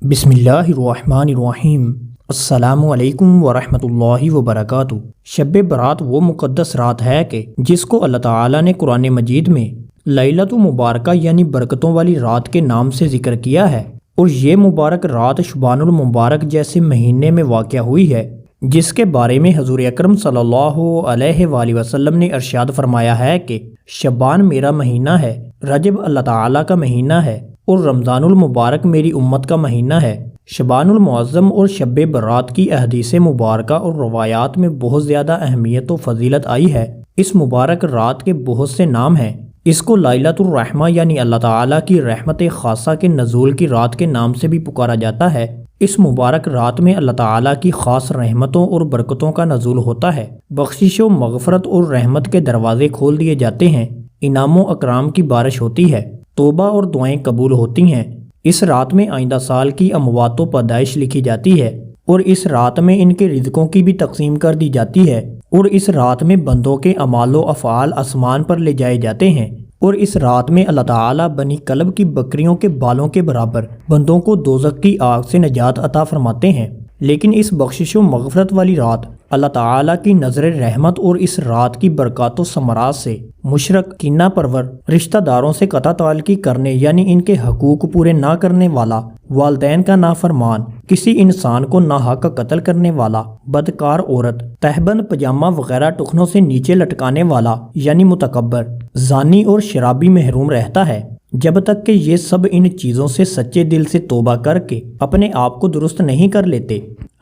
بسم اللہ الرحمن الرحیم۔ السلام علیکم ورحمۃ اللہ وبرکاتہ۔ شب برات وہ مقدس رات ہے کہ جس کو اللہ تعالیٰ نے قرآن مجید میں لیلۃ مبارکہ یعنی برکتوں والی رات کے نام سے ذکر کیا ہے، اور یہ مبارک رات شعبان المبارک جیسے مہینے میں واقع ہوئی ہے، جس کے بارے میں حضور اکرم صلی اللہ علیہ وآلہ وسلم نے ارشاد فرمایا ہے کہ شعبان میرا مہینہ ہے، رجب اللہ تعالیٰ کا مہینہ ہے، اور رمضان المبارک میری امت کا مہینہ ہے۔ شعبان المعظم اور شب برات کی احادیث مبارکہ اور روایات میں بہت زیادہ اہمیت و فضیلت آئی ہے۔ اس مبارک رات کے بہت سے نام ہیں۔ اس کو لیلۃ الرحمہ یعنی اللہ تعالیٰ کی رحمت خاصہ کے نزول کی رات کے نام سے بھی پکارا جاتا ہے۔ اس مبارک رات میں اللہ تعالیٰ کی خاص رحمتوں اور برکتوں کا نزول ہوتا ہے، بخشش و مغفرت اور رحمت کے دروازے کھول دیے جاتے ہیں، انعام و اکرام کی بارش ہوتی ہے، توبہ اور دعائیں قبول ہوتی ہیں۔ اس رات میں آئندہ سال کی اموات و پیدائش لکھی جاتی ہے، اور اس رات میں ان کے رزقوں کی بھی تقسیم کر دی جاتی ہے، اور اس رات میں بندوں کے اعمال و افعال آسمان پر لے جائے جاتے ہیں، اور اس رات میں اللہ تعالیٰ بنی کلب کی بکریوں کے بالوں کے برابر بندوں کو دوزخ کی آگ سے نجات عطا فرماتے ہیں۔ لیکن اس بخشش و مغفرت والی رات اللہ تعالیٰ کی نظر رحمت اور اس رات کی برکات و ثمرات سے مشرک، کینہ پرور، رشتہ داروں سے قطع تعلقی کرنے یعنی ان کے حقوق پورے نہ کرنے والا، والدین کا نافرمان، کسی انسان کو ناحق قتل کرنے والا، بدکار عورت، تہبند پجامہ وغیرہ ٹخنوں سے نیچے لٹکانے والا یعنی متکبر، زانی اور شرابی محروم رہتا ہے، جب تک کہ یہ سب ان چیزوں سے سچے دل سے توبہ کر کے اپنے آپ کو درست نہیں کر لیتے۔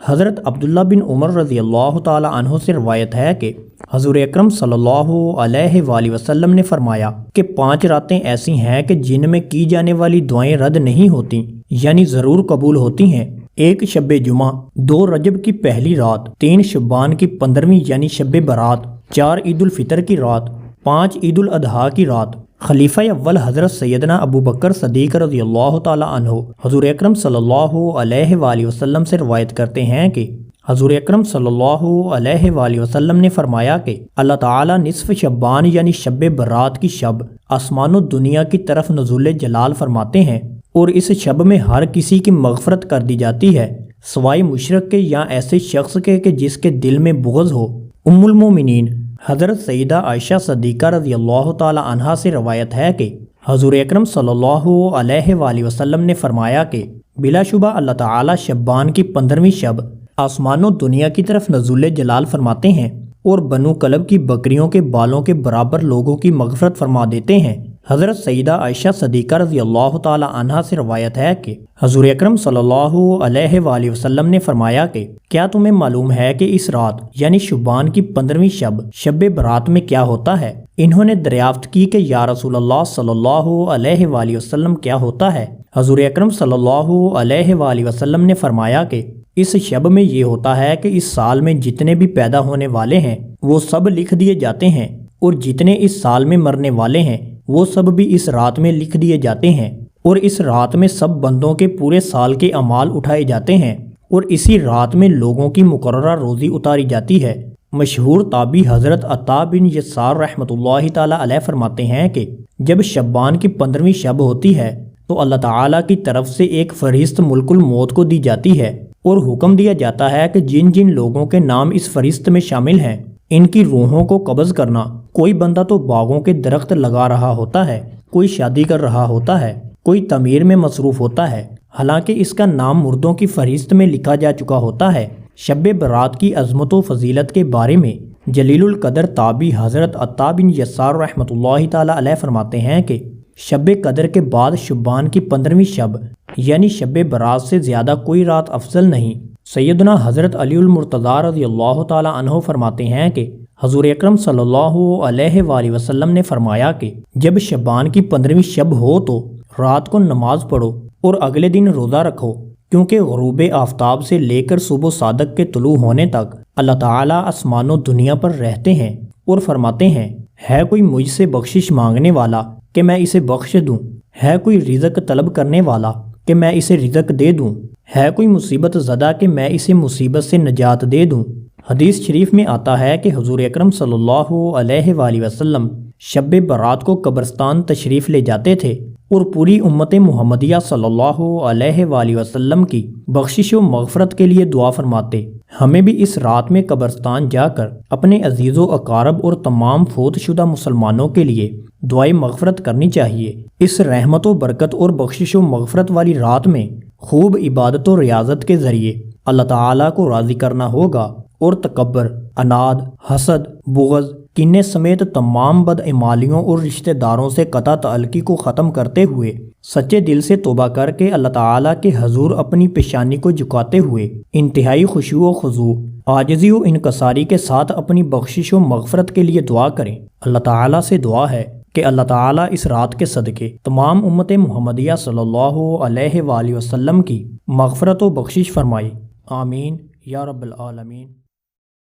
حضرت عبداللہ بن عمر رضی اللہ تعالی عنہ سے روایت ہے کہ حضور اکرم صلی اللہ علیہ وآلہ وسلم نے فرمایا کہ 5 راتیں ایسی ہیں کہ جن میں کی جانے والی دعائیں رد نہیں ہوتی، یعنی ضرور قبول ہوتی ہیں۔ 1 شب جمعہ، 2 رجب کی پہلی رات، 3 شعبان کی 15ویں یعنی شب برات، 4 عید الفطر کی رات، 5 عید الاضحیٰ کی رات۔ خلیفہ اول حضرت سیدنا ابو بکر صدیق رضی اللہ تعالی عنہ حضور اکرم صلی اللہ علیہ وآلہ وسلم سے روایت کرتے ہیں کہ حضور اکرم صلی اللہ علیہ وآلہ وسلم نے فرمایا کہ اللہ تعالیٰ نصف شعبان یعنی شب برات کی شب آسمان و دنیا کی طرف نزول جلال فرماتے ہیں، اور اس شب میں ہر کسی کی مغفرت کر دی جاتی ہے سوائے مشرک کے یا ایسے شخص کے کہ جس کے دل میں بغض ہو۔ ام المومنین حضرت سیدہ عائشہ صدیقہ رضی اللہ تعالی عنہا سے روایت ہے کہ حضور اکرم صلی اللہ علیہ وآلہ وسلم نے فرمایا کہ بلا شبہ اللہ تعالی شعبان کی 15ویں شب آسمان و دنیا کی طرف نزول جلال فرماتے ہیں، اور بنو کلب کی بکریوں کے بالوں کے برابر لوگوں کی مغفرت فرما دیتے ہیں۔ حضرت سیدہ عائشہ صدیقہ رضی اللہ تعالی عنہا سے روایت ہے کہ حضور اکرم صلی اللہ علیہ وآلہ وسلم نے فرمایا کہ کیا تمہیں معلوم ہے کہ اس رات یعنی شعبان کی 15ویں شب شب برات میں کیا ہوتا ہے؟ انہوں نے دریافت کی کہ یا رسول اللہ صلی اللہ علیہ وآلہ وسلم کیا ہوتا ہے؟ حضور اکرم صلی اللہ علیہ وآلہ وسلم نے فرمایا کہ اس شب میں یہ ہوتا ہے کہ اس سال میں جتنے بھی پیدا ہونے والے ہیں وہ سب لکھ دیے جاتے ہیں، اور جتنے اس سال میں مرنے والے ہیں وہ سب بھی اس رات میں لکھ دیے جاتے ہیں، اور اس رات میں سب بندوں کے پورے سال کے اعمال اٹھائے جاتے ہیں، اور اسی رات میں لوگوں کی مقررہ روزی اتاری جاتی ہے۔ مشہور تابعی حضرت عطا بن یسار رحمۃ اللہ تعالی علیہ فرماتے ہیں کہ جب شعبان کی 15ویں شب ہوتی ہے تو اللہ تعالیٰ کی طرف سے ایک فہرست ملک الموت کو دی جاتی ہے، اور حکم دیا جاتا ہے کہ جن جن لوگوں کے نام اس فہرست میں شامل ہیں ان کی روحوں کو قبض کرنا۔ کوئی بندہ تو باغوں کے درخت لگا رہا ہوتا ہے، کوئی شادی کر رہا ہوتا ہے، کوئی تعمیر میں مصروف ہوتا ہے، حالانکہ اس کا نام مردوں کی فہرست میں لکھا جا چکا ہوتا ہے۔ شب برات کی عظمت و فضیلت کے بارے میں جلیل القدر تابعی حضرت عطا بن یسار رحمۃ اللہ تعالی علیہ فرماتے ہیں کہ شب قدر کے بعد شعبان کی 15ویں شب یعنی شب برات سے زیادہ کوئی رات افضل نہیں۔ سیدنا حضرت علی المرتضیٰ رضی اللہ تعالی عنہ فرماتے ہیں کہ حضور اکرم صلی اللہ علیہ وآلہ وسلم نے فرمایا کہ جب شعبان کی 15ویں شب ہو تو رات کو نماز پڑھو اور اگلے دن روزہ رکھو، کیونکہ غروب آفتاب سے لے کر صبح صادق کے طلوع ہونے تک اللہ تعالیٰ آسمان و دنیا پر رہتے ہیں، اور فرماتے ہیں ہے کوئی مجھ سے بخشش مانگنے والا کہ میں اسے بخش دوں، ہے کوئی رزق طلب کرنے والا کہ میں اسے رزق دے دوں، ہے کوئی مصیبت زدہ کہ میں اسے مصیبت سے نجات دے دوں۔ حدیث شریف میں آتا ہے کہ حضور اکرم صلی اللہ علیہ وآلہ وسلم شب برات کو قبرستان تشریف لے جاتے تھے، اور پوری امت محمدیہ صلی اللہ علیہ وآلہ وسلم کی بخشش و مغفرت کے لیے دعا فرماتے۔ ہمیں بھی اس رات میں قبرستان جا کر اپنے عزیز و اقارب اور تمام فوت شدہ مسلمانوں کے لیے دعائے مغفرت کرنی چاہیے۔ اس رحمت و برکت اور بخشش و مغفرت والی رات میں خوب عبادت و ریاضت کے ذریعے اللہ تعالیٰ کو راضی کرنا ہوگا اور تکبر، اناد، حسد، بغض، کینے سمیت تمام بدعمالیوں اور رشتہ داروں سے قطع تعلقی کو ختم کرتے ہوئے سچے دل سے توبہ کر کے اللہ تعالیٰ کے حضور اپنی پیشانی کو جھکاتے ہوئے انتہائی خشوع و خضوع، عاجزی و انکساری کے ساتھ اپنی بخشش و مغفرت کے لیے دعا کریں۔ اللہ تعالیٰ سے دعا ہے کہ اللہ تعالیٰ اس رات کے صدقے تمام امت محمدیہ صلی اللہ علیہ وآلہ وسلم کی مغفرت و بخشش فرمائے۔ آمین یا رب العالمین۔